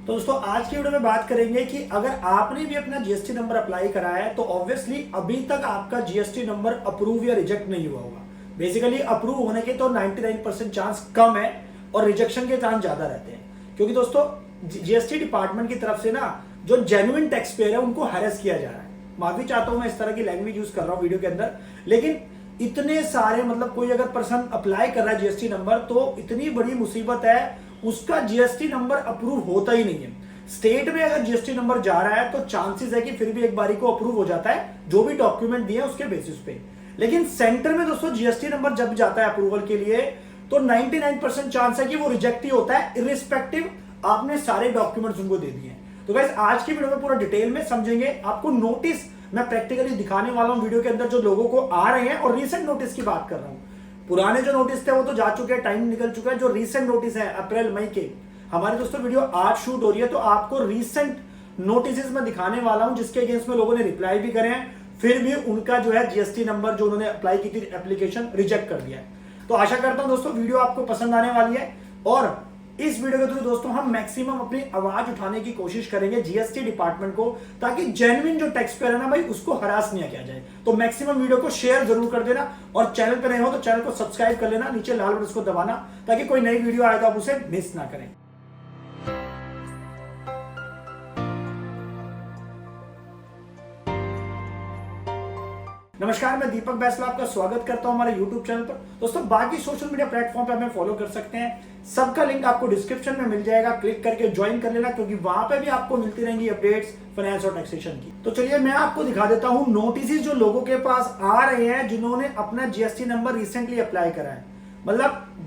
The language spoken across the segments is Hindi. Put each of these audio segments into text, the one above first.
तो दोस्तों आज की वीडियो में बात करेंगे कि अगर आपने भी अपना जीएसटी नंबर अप्लाई कराया है तो ऑब्वियसली अभी तक आपका जीएसटी नंबर अप्रूव या रिजेक्ट नहीं हुआ होगा। बेसिकली अप्रूव होने के तो 99% चांस कम है और रिजेक्शन के चांस ज्यादा रहते हैं, क्योंकि दोस्तों जीएसटी डिपार्टमेंट की तरफ से ना जो जेन्युइन टैक्स पेयर है उनको हैरेस किया जा रहा है। माफी चाहता हूं मैं इस तरह की लैंग्वेज यूज कर रहा हूं वीडियो के अंदर, लेकिन इतने सारे कोई अगर पर्सन अप्लाई कर रहा है जीएसटी नंबर तो इतनी बड़ी मुसीबत है, उसका जीएसटी नंबर अप्रूव होता ही नहीं है। स्टेट में अगर जीएसटी नंबर जा रहा है तो चांसेस है कि फिर भी एक बारी को अप्रूव हो जाता है जो भी डॉक्यूमेंट दिए उसके बेसिस पे। लेकिन सेंटर में दोस्तों जीएसटी नंबर जब जाता है अप्रूवल के लिए तो 99% चांस है कि वो रिजेक्ट ही होता है, इरिस्पेक्टिव आपने सारे डॉक्यूमेंट्स उनको दे दिए। तो गाइस आज की वीडियो में पूरा डिटेल में समझेंगे, आपको नोटिस मैं प्रैक्टिकली दिखाने वाला हूं वीडियो के अंदर जो लोगों को आ रहे हैं, और रीसेंट नोटिस की बात कर रहा हूं। पुराने जो नोटिस थे वो तो जा चुके हैं, टाइम निकल चुका है। जो रीसेंट नोटिस है अप्रैल मई के, हमारी दोस्तों वीडियो आज शूट हो रही है तो आपको रीसेंट नोटिस में दिखाने वाला हूं जिसके अगेंस्ट में लोगों ने रिप्लाई भी करे हैं, फिर भी उनका जो है जीएसटी नंबर जो उन्होंने अप्लाई की थी एप्लीकेशन रिजेक्ट कर दिया है। तो आशा करता हूं दोस्तों वीडियो आपको पसंद आने वाली है, और इस वीडियो के थ्रू दोस्तों हम मैक्सिमम अपनी आवाज उठाने की कोशिश करेंगे जीएसटी डिपार्टमेंट को, ताकि जेन्युइन जो टैक्स पेयर है ना भाई उसको हरास नहीं किया जाए। तो मैक्सिमम वीडियो को शेयर जरूर कर देना, और चैनल पर नए हो तो चैनल को सब्सक्राइब कर लेना, नीचे लाल बटन को दबाना ताकि कोई नई वीडियो आए तो आप उसे मिस ना करें। नमस्कार, मैं दीपक बैसला आपका स्वागत करता हूं हमारे YouTube चैनल पर। दोस्तों बाकी सोशल मीडिया प्लेटफॉर्म पे हमें फॉलो कर सकते हैं, सबका लिंक आपको डिस्क्रिप्शन में मिल जाएगा, क्लिक करके ज्वाइन कर लेना, क्योंकि वहां पे भी आपको मिलती रहेंगी अपडेट्स फाइनेंस और टैक्सेशन की। तो चलिए मैं आपको दिखा देता हूं नोटिस जो लोगों के पास आ रहे हैं जिन्होंने अपना जीएसटी नंबर रिसेंटली अप्लाई करा है।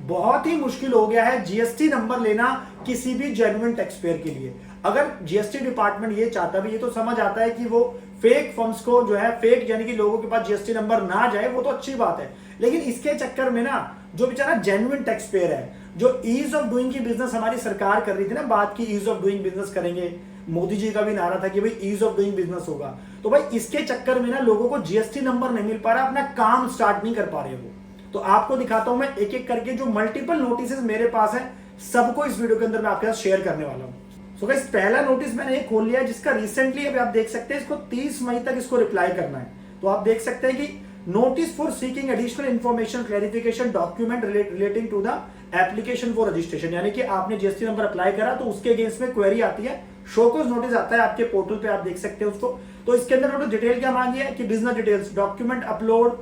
बहुत ही मुश्किल हो गया है जीएसटी नंबर लेना किसी भी जेन्युइन टैक्स पेयर के लिए। अगर जीएसटी डिपार्टमेंट ये चाहता भी, ये तो समझ आता है कि वो फेक फर्म्स को जो है फेक यानी कि लोगों के पास जीएसटी नंबर ना जाए, वो तो अच्छी बात है, लेकिन इसके चक्कर में ना जो बेचारा जेन्युइन टैक्स पेयर है, जो ईज ऑफ डूइंग की बिजनेस हमारी सरकार कर रही थी ना, बात की ईज ऑफ डूइंग बिजनेस करेंगे, मोदी जी का भी नारा था कि भाई ईज ऑफ डूइंग बिजनेस होगा, तो भाई इसके चक्कर में ना लोगों को जीएसटी नंबर नहीं मिल पा रहा, अपना काम स्टार्ट नहीं कर पा रहे वो। तो आपको दिखाता हूं मैं एक एक करके जो मल्टीपल नोटिस मेरे पास है, सबको इस वीडियो के अंदर मैं आपके साथ शेयर करने वाला हूं। सो गाइस पहला नोटिस मैंने ये खोल लिया है जिसका रिसेंटली अभी आप देख सकते हैं, इसको 30 मई तक इसको रिप्लाई करना है। तो आप देख सकते हैं कि notice for seeking additional information clarification document relating to the application for registration, यानी कि आपने जीएसटी नंबर अप्लाई करा तो उसके अगेंस्ट में क्वेरी आती है, शोकोज नोटिस आता है आपके पोर्टल पे, आप देख सकते हैं उसको। तो इसके अंदर डिटेल क्या मांगी है कि business details, document upload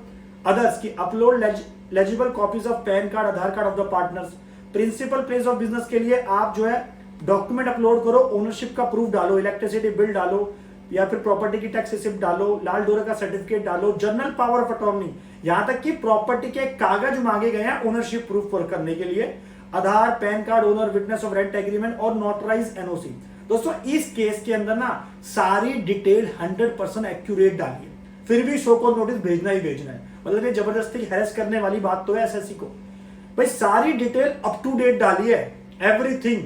others की upload legible copies of PAN card, Aadhaar card of the partners, principal place of business के लिए आप जो है डॉक्यूमेंट अपलोड करो, ओनरशिप का प्रूफ डालो, इलेक्ट्रिसिटी बिल डालो, या फिर प्रॉपर्टी की टैक्स रिसिप्ट डालो, लाल डोरे का सर्टिफिकेट डालो, जनरल पावर ऑफ अटॉर्नी, यहां तक कि प्रॉपर्टी के कागज मांगे गए हैं ओनरशिप प्रूफ करने के लिए, Aadhaar, PAN card, owner, witness of rent agreement और नोटराइज एनओसी। दोस्तों इस केस के अंदर ना सारी डिटेल 100% एक्यूरेट डालिए, फिर भी शो को नोटिस भेजना ही भेजना है। ये जबरदस्ती हैरेस करने वाली बात तो है एसएससी को, भाई सारी डिटेल अप टू डेट डाली है, एवरीथिंग,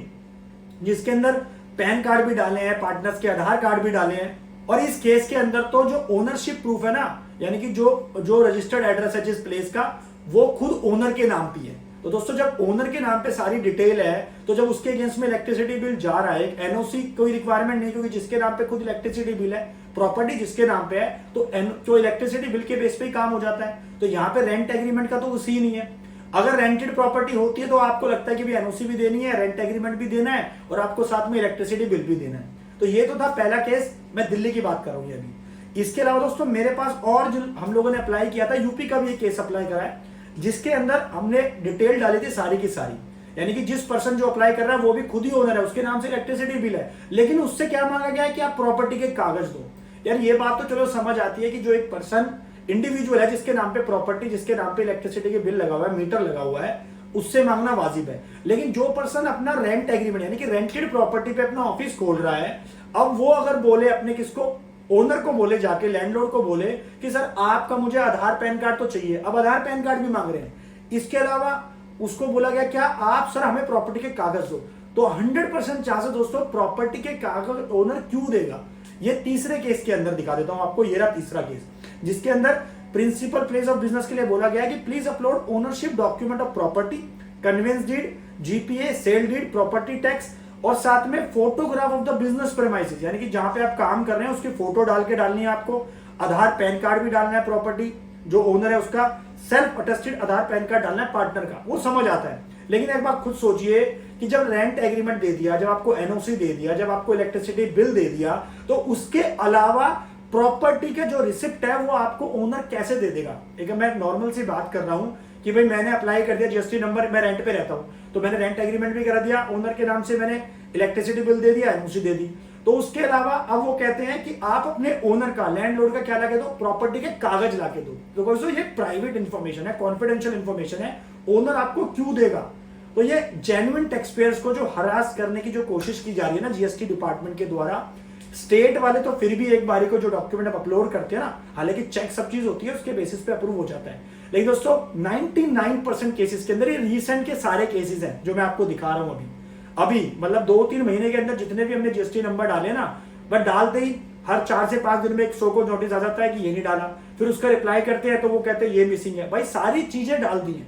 जिसके अंदर पैन कार्ड भी डाले हैं, पार्टनर्स के आधार कार्ड भी डाले हैं, और इस केस के अंदर तो जो ओनरशिप प्रूफ है ना, यानी कि जो रजिस्टर्ड एड्रेस है जिस प्लेस का, वो खुद ओनर के नाम पे है। तो दोस्तों जब ओनर के नाम पे सारी डिटेल है तो जब उसके अगेंस्ट में इलेक्ट्रिसिटी बिल जा रहा है, एनओसी कोई रिक्वायरमेंट नहीं, क्योंकि जिसके नाम पे खुद इलेक्ट्रिसिटी बिल है, प्रॉपर्टी जिसके नाम पे है, तो इलेक्ट्रिसिटी बिल के बेस पे ही काम हो जाता है। तो यहाँ पे रेंट एग्रीमेंट का तो सीन नहीं है। अगर रेंटेड प्रॉपर्टी होती है तो आपको लगता है कि भी एनओसी भी देनी है, रेंट एग्रीमेंट भी देना है, और आपको साथ में इलेक्ट्रिसिटी बिल भी देना है। तो ये तो था पहला केस, मैं दिल्ली की बात कर रहा हूँ अभी। इसके अलावा दोस्तों मेरे पास और जो हम लोगों ने अप्लाई किया था, यूपी का भी एक केस अप्लाई करा है, जिसके अंदर हमने डिटेल डाली थी सारी की सारी, यानी कि जिस पर्सन जो अप्लाई कर रहा है वो भी खुद ही ओनर है, उसके नाम से इलेक्ट्रिसिटी बिल है, लेकिन उससे क्या मांगा गया है कि आप प्रॉपर्टी के कागज दो। यार ये बात तो चलो समझ आती है कि जो एक पर्सन इंडिविजुअल है जिसके नाम पे प्रॉपर्टी, जिसके नाम पे इलेक्ट्रिसिटी के बिल लगा हुआ है, मीटर लगा हुआ है, उससे मांगना वाजिब है। लेकिन जो पर्सन अपना रेंट एग्रीमेंट यानी कि रेंटेड प्रॉपर्टी पे अपना ऑफिस खोल रहा है, अब वो अगर बोले अपने किसको, ओनर को बोले, जाके लैंडलॉर्ड को बोले कि सर आपका मुझे आधार पैन कार्ड तो चाहिए, अब आधार पैन कार्ड भी मांग रहे हैं, इसके अलावा उसको बोला गया क्या आप सर हमें प्रॉपर्टी के कागज दो, तो 100% चांस है दोस्तों प्रॉपर्टी के कागज ओनर क्यों देगा। ये तीसरे केस के अंदर दिखा देता हूं आपको, ये रहा तीसरा केस, जिसके अंदर प्रिंसिपल प्लेस ऑफ बिजनेस के लिए बोला गया कि please upload ownership document of property, conveyance deed, GPA, sale deed, property tax और साथ में photograph of the business premises, यानी कि जहां पे आप काम कर रहे हैं उसकी फोटो डाल के डालनी है आपको, आधार पैन कार्ड भी डालना है, प्रॉपर्टी जो ओनर है उसका सेल्फ अटेस्टेड आधार पैन कार्ड डालना है, पार्टनर का, वो समझ आता है। लेकिन एक बात खुद सोचिए कि जब रेंट एग्रीमेंट दे दिया, जब आपको एनओसी दे दिया, जब आपको इलेक्ट्रिसिटी बिल दे दिया, तो उसके अलावा प्रॉपर्टी के जो रिसिप्ट है वो आपको ओनर कैसे दे देगा। एक मैं नॉर्मल सी बात कर रहा हूं कि भाई मैंने अप्लाई कर दिया जीएसटी नंबर, मैं रेंट पे रहता हूं, तो मैंने रेंट एग्रीमेंट भी करा दिया ओनर के नाम से, मैंने इलेक्ट्रिसिटी बिल दे दिया, एनओसी दे दी, तो उसके अलावा अब वो कहते हैं कि आप अपने ओनर का, लैंडलॉर्ड का क्या लाके दो, प्रॉपर्टी के कागज लाके दो। तो दोस्तों ये प्राइवेट इंफॉर्मेशन है, कॉन्फिडेंशियल इंफॉर्मेशन है, ओनर आपको क्यों देगा। तो ये जेन्युइन टैक्स पेयर्स को जो हरास करने की जो कोशिश की जा रही है ना जीएसटी डिपार्टमेंट के द्वारा, स्टेट वाले तो फिर भी एक बारी को जो डॉक्यूमेंट आप अपलोड करते हैं ना, हालांकि चेक सब चीज होती है उसके बेसिस पे अप्रूव हो जाता है, लेकिन दोस्तों 99% केसेस के अंदर, ये रिसेंट के सारे केसेस हैं जो मैं आपको दिखा रहा हूं अभी मतलब 2-3 महीने के अंदर जितने भी हमने जीएसटी नंबर डाले ना, बट डालते ही हर 4 से 5 दिन में एक 100 को नोटिस आ जाता है कि ये नहीं डाला, फिर उसका रिप्लाई करते हैं तो वो कहते हैं ये मिसिंग है। भाई सारी चीजें डाल दी हैं,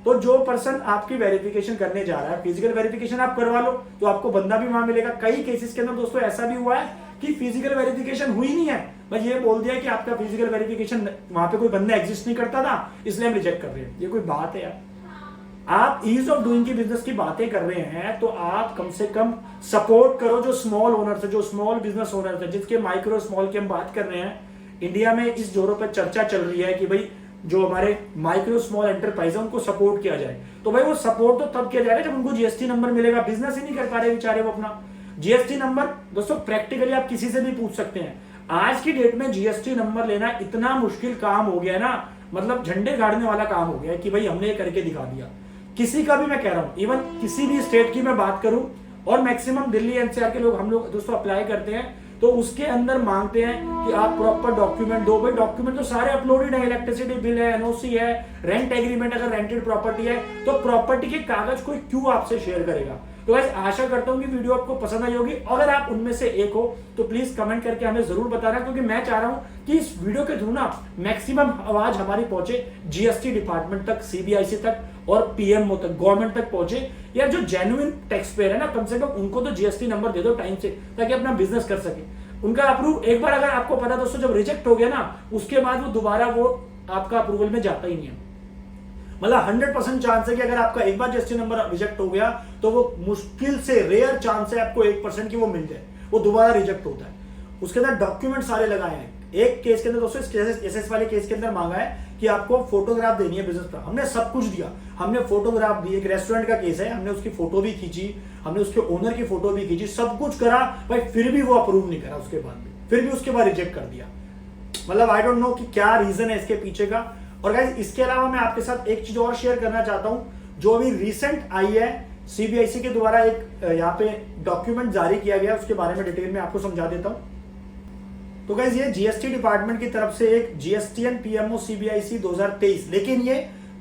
तो जो पर्सन आपकी वेरिफिकेशन करने जा रहा है, फिजिकल वेरिफिकेशन आप करवा लो तो आपको बंदा भी वहां मिलेगा। कई केसेस के अंदर दोस्तों ऐसा भी हुआ है कि फिजिकल वेरिफिकेशन हुई नहीं है, बस ये बोल दिया कि आपका फिजिकल वेरिफिकेशन, वहां पे कोई बंदा एग्जिस्ट नहीं करता था इसलिए हम रिजेक्ट कर रहे हैं। ये कोई बात है यार? आप ईज ऑफ डूइंग की बिजनेस की बातें कर रहे हैं तो आप कम से कम सपोर्ट करो जो स्मॉल ओनर्स है, जो स्मॉल बिजनेस ओनर्स है, जिसके माइक्रो स्मॉल की हम बात कर रहे हैं। इंडिया में इस जोरों पर चर्चा चल रही है कि भाई जो हमारे माइक्रो स्मॉल एंटरप्राइज है उनको सपोर्ट किया जाए, तो भाई वो सपोर्ट तो तब किया जाएगा जब उनको जीएसटी नंबर मिलेगा। बिजनेस ही नहीं कर पा रहे बेचारे वो अपना जीएसटी नंबर। दोस्तों प्रैक्टिकली आप किसी से भी पूछ सकते हैं, आज की डेट में जीएसटी नंबर लेना इतना मुश्किल काम हो गया ना, मतलब झंडे गाड़ने वाला काम हो गया कि भाई हमने ये करके दिखा दिया। किसी का भी मैं कह रहा हूं, इवन किसी भी स्टेट की मैं बात करूं, और मैक्सिमम दिल्ली एनसीआर के लोग, हम लोग दोस्तों अप्लाई करते हैं तो उसके अंदर मांगते हैं कि आप प्रॉपर डॉक्यूमेंट दो। भाई डॉक्यूमेंट तो सारे अपलोडेड है, इलेक्ट्रिसिटी बिल है, एनओसी है, रेंट एग्रीमेंट, अगर रेंटेड प्रॉपर्टी है तो प्रॉपर्टी के कागज कोई क्यों आपसे शेयर करेगा। तो गाइस आशा करता हूं कि वीडियो आपको पसंद आई होगी। अगर आप उनमें से एक हो तो प्लीज कमेंट करके हमें जरूर बताना, क्योंकि मैं चाह रहा हूं कि इस वीडियो के थ्रू ना मैक्सिमम आवाज हमारी पहुंचे जीएसटी डिपार्टमेंट तक, सीबीआईसी तक और पीएमओ तक, गवर्नमेंट तक पहुंचे। या जो जेन्युइन टैक्स पेयर है ना, कम से कम उनको तो जीएसटी नंबर दे दो टाइम से, ताकि अपना बिजनेस कर सके। उनका अप्रूव एक बार अगर आपको पता दोस्तों जब रिजेक्ट हो गया ना, उसके बाद वो दोबारा वो आपका अप्रूवल में जाता ही नहीं है। मतलब 100% चांस है कि अगर आपका एक बार जीएसटी नंबर रिजेक्ट हो गया तो वो मुश्किल से, रेयर चांस है आपको 1% की वो मिल जाए, वो दोबारा रिजेक्ट होता है। उसके अंदर डॉक्यूमेंट सारे लगाए हैं। एक केस के अंदर दोस्तों, एसएस वाले केस के अंदर मांगा है कि आपको फोटोग्राफ देनी है बिजनेस का, हमने सब कुछ दिया, हमने फोटोग्राफ दी। एक रेस्टोरेंट का केस है, हमने उसकी फोटो भी खींची, हमने उसके ओनर की फोटो भी खींची, सब कुछ करा भाई, फिर भी वो अप्रूव नहीं करा। उसके बाद भी फिर भी उसके बाद रिजेक्ट कर दिया। मतलब आई डोंट नो कि क्या रीजन है इसके पीछे का। और गाइस इसके अलावा मैं आपके साथ एक चीज और शेयर करना चाहता हूं, जो अभी रिसेंट आई है, सीबीआईसी के द्वारा एक यहाँ पे डॉक्यूमेंट जारी किया गया, उसके बारे में डिटेल में आपको समझा देता हूं। तो गाइस ये जीएसटी डिपार्टमेंट की तरफ से एक जीएसटीएन पीएमओ सीबीआईसी 2023, लेकिन ये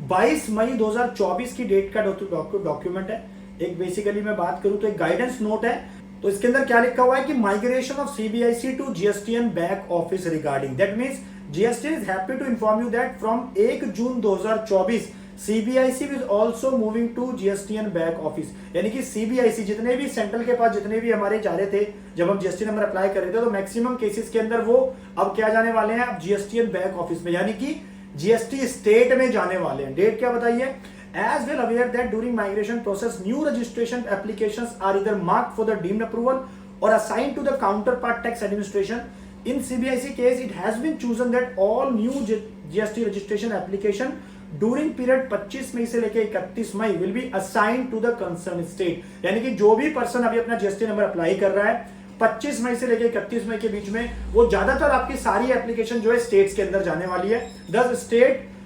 22 मई 2024 की डेट का डॉक्यूमेंट है। एक बेसिकली मैं बात करूं तो एक गाइडेंस नोट है। तो इसके अंदर क्या लिखा हुआ है कि migration of CBIC to GSTN back office regarding that means GST is happy to inform you that from 1 June 2024 CBIC is also moving to GSTN back office. यानी कि सीबीआईसी जितने भी सेंट्रल के पास जितने भी हमारे जा रहे थे जब हम जीएसटी नंबर अप्लाई कर रहे थे, तो मैक्सिमम केसेस के अंदर वो अब क्या जाने वाले हैं, अब जीएसटीएन बैक ऑफिस में, यानी कि जीएसटी स्टेट में जाने वाले हैं। डेट क्या बताइए? As well aware that during migration process, new registration applications are either marked for the deemed approval or assigned to the counterpart tax administration. In CBIC case, it has been chosen that all new GST registration application during period 25 मई से लेकर 31 मई will be assigned to the concerned state. यानी कि जो भी पर्सन अभी अपना जीएसटी नंबर अप्लाई कर रहा है 25 मई से लेकर 31 मई के बीच में, वो ज्यादातर आपकी सारी एप्लीकेशन जो है स्टेट्स के अंदर जाने वाली है। Thus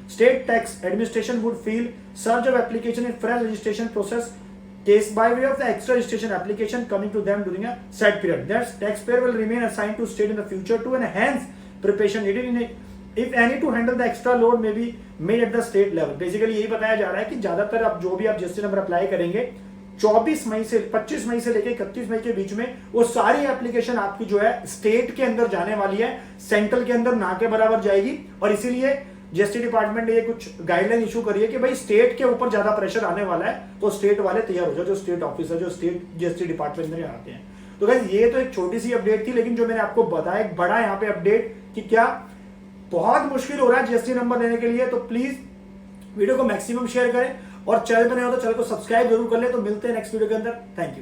State tax administration would feel surge of application in fresh registration process case by way of the extra registration application coming to them during a set period. Thus, taxpayer will remain assigned to state in the future to enhance preparation needed in if any to handle the extra load may be made at the state level. Basically यही बताया जा रहा है कि ज्यादातर अब जो भी आप जीएसटी नंबर अप्लाई करेंगे 24 मई से 25 मई से लेकर 31 मई के बीच में, वो सारी एप्लीकेशन आपकी जो है स्टेट के अंदर जाने वाली है, सेंट्रल के अंदर ना के बराबर जाएगी। और इसीलिए जीएसटी डिपार्टमेंट ने ये कुछ गाइडलाइन इशू करी है कि भाई स्टेट के ऊपर ज्यादा प्रेशर आने वाला है, तो स्टेट वाले तैयार हो जाओ, जो स्टेट ऑफिसर जो स्टेट जीएसटी डिपार्टमेंट में आते हैं। तो गाइस ये तो एक छोटी सी अपडेट थी, लेकिन जो मैंने आपको बताया एक बड़ा यहाँ पे अपडेट कि क्या बहुत मुश्किल हो रहा है जीएसटी नंबर लेने के लिए। तो प्लीज वीडियो को मैक्सिमम शेयर करें और चैनल पर नहीं हो तो चैनल को सब्सक्राइब जरूर कर ले। तो मिलते हैं नेक्स्ट वीडियो के अंदर। Thank you.